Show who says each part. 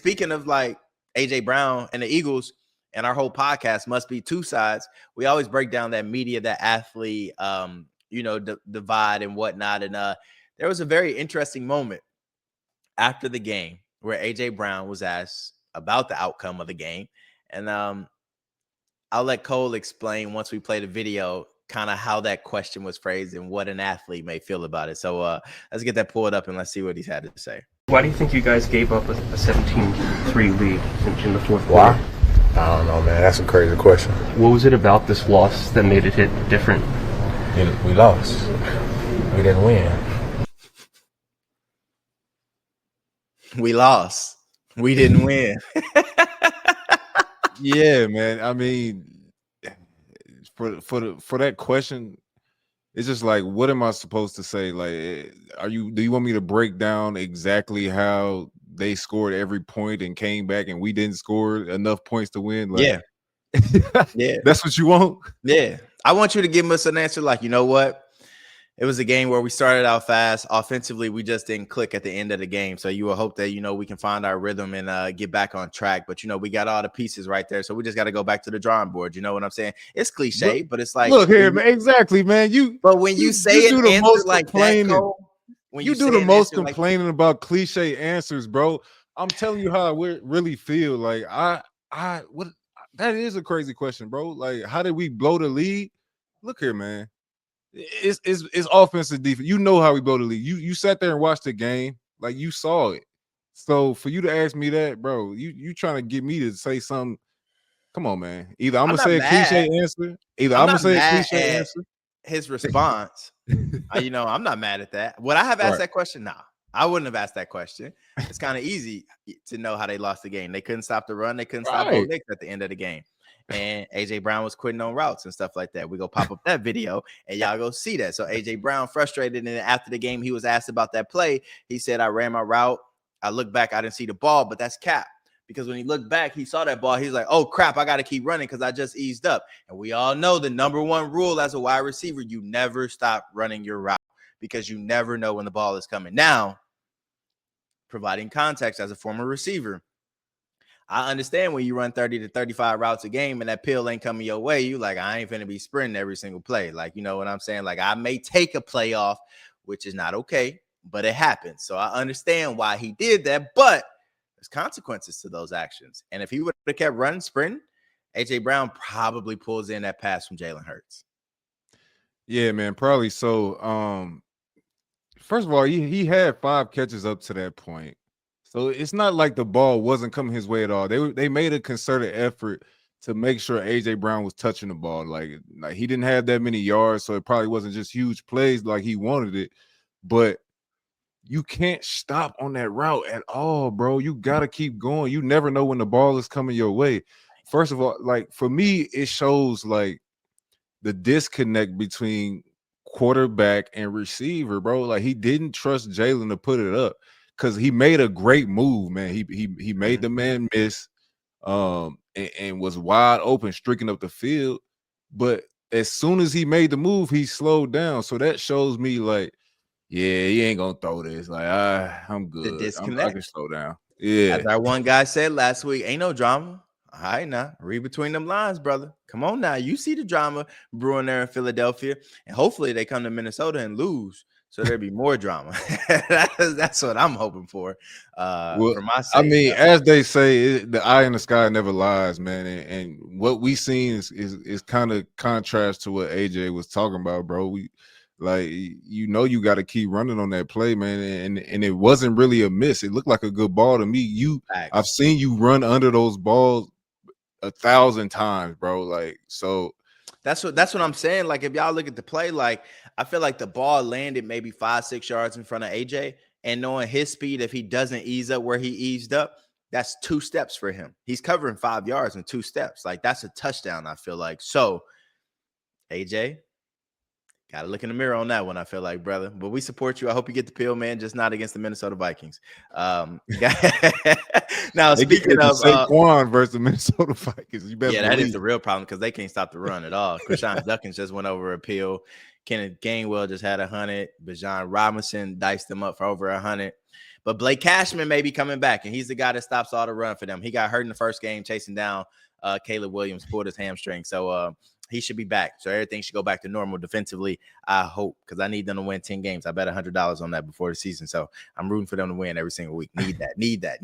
Speaker 1: speaking of like AJ Brown and the Eagles, and our whole podcast must be two sides. We always break down that media, that athlete, divide and whatnot. And there was a very interesting moment after the game where AJ Brown was asked about the outcome of the game. And I'll let Cole explain once we play the video kind of how that question was phrased and what an athlete may feel about it. So let's get that pulled up and let's see what he's had to say.
Speaker 2: Why do you think you guys gave up a 17-3 lead in the fourth quarter?
Speaker 3: Why? I don't know, man. That's a crazy question.
Speaker 2: What was it about this loss that made it hit different?
Speaker 3: We lost. We didn't win.
Speaker 1: We lost. We didn't win.
Speaker 4: Yeah, man. I mean, for that question, it's just like, what am I supposed to say? Like, do you want me to break down exactly how they scored every point and came back and we didn't score enough points to win? Like,
Speaker 1: yeah. Yeah.
Speaker 4: That's what you want?
Speaker 1: Yeah. I want you to give us an answer like, you know what? It was a game where we started out fast. Offensively, we just didn't click at the end of the game. So you will hope that, we can find our rhythm and get back on track. But, we got all the pieces right there. So we just got to go back to the drawing board. You know what I'm saying? It's cliche, but it's like.
Speaker 4: Look here, man. Exactly, man.
Speaker 1: But when you say
Speaker 4: you do the most
Speaker 1: like
Speaker 4: complaining,
Speaker 1: that, Cole, when
Speaker 4: you do the most complaining about cliche answers, bro. I'm telling you how I really feel. Like, that is a crazy question, bro. Like, how did we blow the lead? Look here, man. It's offensive defense. You know how we blow the lead. You sat there and watched the game, like you saw it. So for you to ask me that, bro, you trying to get me to say something. Come on, man. Either I'm gonna say a cliche answer. I'm gonna say a cliche answer.
Speaker 1: His response. I'm not mad at that. Would I have asked that question? Nah, I wouldn't have asked that question. It's kind of easy to know how they lost the game. They couldn't stop the run. They couldn't stop Bo Nix at the end of the game. And AJ Brown was quitting on routes and stuff like that. We go pop up that video and y'all go see that. So AJ Brown frustrated, and after the game, he was asked about that play. He said, "I ran my route. I looked back, I didn't see the ball, but that's cap." Because when he looked back, he saw that ball. He's like, "Oh crap, I got to keep running because I just eased up." And we all know the number one rule as a wide receiver: you never stop running your route because you never know when the ball is coming. Now, providing context as a former receiver, I understand when you run 30 to 35 routes a game and that pill ain't coming your way, you like, I ain't finna be sprinting every single play. Like, you know what I'm saying? Like, I may take a play off, which is not okay, but it happens. So I understand why he did that, but there's consequences to those actions. And if he would have kept running, sprinting, AJ Brown probably pulls in that pass from Jalen Hurts.
Speaker 4: Yeah, man, probably so. First of all, he had 5 catches up to that point. So it's not like the ball wasn't coming his way at all. They made a concerted effort to make sure AJ Brown was touching the ball. Like he didn't have that many yards, so it probably wasn't just huge plays like he wanted it. But you can't stop on that route at all, bro. You gotta keep going. You never know when the ball is coming your way. First of all, like for me, it shows like the disconnect between quarterback and receiver, bro. Like he didn't trust Jalen to put it up. Because he made a great move, man. He made the man miss and was wide open, streaking up the field. But as soon as he made the move, he slowed down. So that shows me, like, yeah, he ain't going to throw this. Like, I'm good.
Speaker 1: The disconnect.
Speaker 4: I can slow down. Yeah.
Speaker 1: As our one guy said last week, ain't no drama. All right, now, read between them lines, brother. Come on now. You see the drama brewing there in Philadelphia. And hopefully they come to Minnesota and lose. So there'd be more drama. That's what I'm hoping for. For my sake.
Speaker 4: I mean, as they say, the eye in the sky never lies, man. And what we seen is kind of contrast to what AJ was talking about, bro. We you got to keep running on that play, man. And it wasn't really a miss. It looked like a good ball to me. I've seen you run under those balls 1,000 times, bro. Like so.
Speaker 1: That's what I'm saying. Like, if y'all look at the play, like, I feel like the ball landed maybe 5-6 yards in front of AJ, and knowing his speed, if he doesn't ease up where he eased up, that's 2 steps for him. He's covering 5 yards in 2 steps. Like, that's a touchdown, I feel like. So, AJ, got to look in the mirror on that one, I feel like, brother. But we support you. I hope you get the pill, man, just not against the Minnesota Vikings. Now, speaking of
Speaker 4: Saquon versus the Minnesota Vikings, you better
Speaker 1: that is the real problem because they can't stop the run at all. Krishan Dawkins just went over a pill. Kenneth Gainwell just had 100. Bijan Robinson diced them up for over 100. But Blake Cashman may be coming back, and he's the guy that stops all the run for them. He got hurt in the first game chasing down Caleb Williams, pulled his hamstring. So he should be back. So everything should go back to normal defensively, I hope, because I need them to win 10 games. I bet $100 on that before the season. So I'm rooting for them to win every single week. Need that.